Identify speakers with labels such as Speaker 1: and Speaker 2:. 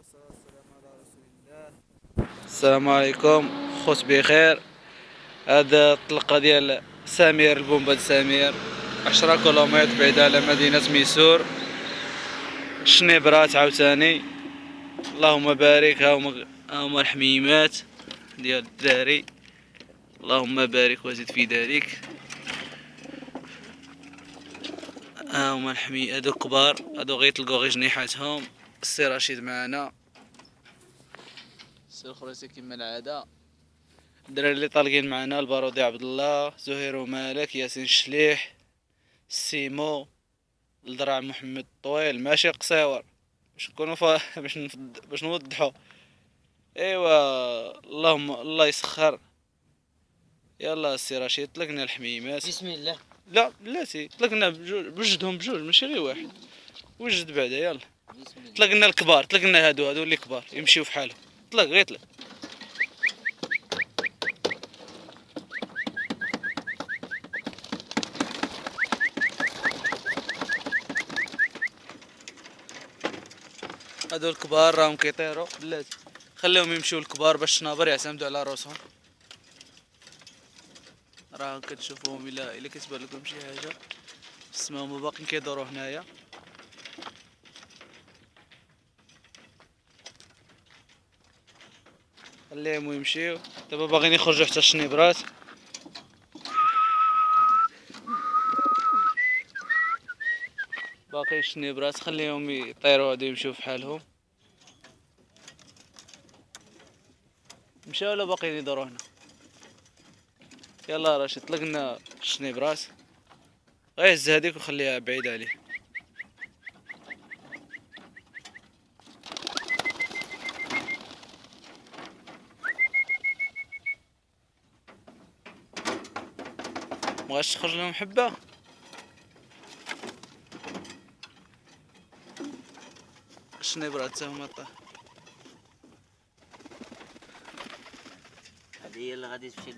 Speaker 1: والصلاة والسلام على رسول الله. السلام عليكم خوت بخير. هذا الطلقة ديال سمير، البومبا سمير 10 كيلومتر بعيدة على مدينة ميسور. الشنيبرات عاوتاني، اللهم بارك. هاهما الحميمات ديال الدراري، اللهم بارك وزد في ذلك. هاهما هادو كبار، هادو غيطلقو غير جنيحاتهم. السي رشيد معانا، السي الخريسي كما العادة. الدراري اللي طالقين معنا: البارودي عبد الله، زهير ومالك، ياسين الشليح، سيمو، الدرع محمد طويل، ماشي قصيور باش نكونوا باش نوضحوا. ايوا اللهم الله يسخر. يلا السي رشيد طلقنا الحميمات.
Speaker 2: بسم الله.
Speaker 1: لا بلاتي، طلقنا بوجدهم بجوج ماشي غير واحد. وجد بعدا يلا.
Speaker 2: بسم الله.
Speaker 1: طلقنا الكبار، طلقنا هادو اللي كبار يمشيو في حالهم. طلق غير طلق. هادو الكبار راهم كيطيروا بلاتي، خليهم يمشيو الكبار باش الشنابر يعتمدوا على راسهم. راهم كتشوفوهم الا كتبان لكم شي حاجه. السما هما باقيين كيدوروا هنايا. خليهم يمشيو، دابا باغيين يخرجوا حتى الشنيبرات. باقي الشنيبرات خليهم يطيروا هادو يمشيو في حالهم. مشاو ولا باقيين يدوروا هنا؟ يلا راشد طلقنا الشنيبرات، غير هز هاديك وخليها بعيد عليه. مبغاش تخرج لهم حبه. الشنيبرات تا هما طاح.
Speaker 2: هذه هي اللي غادي تمشي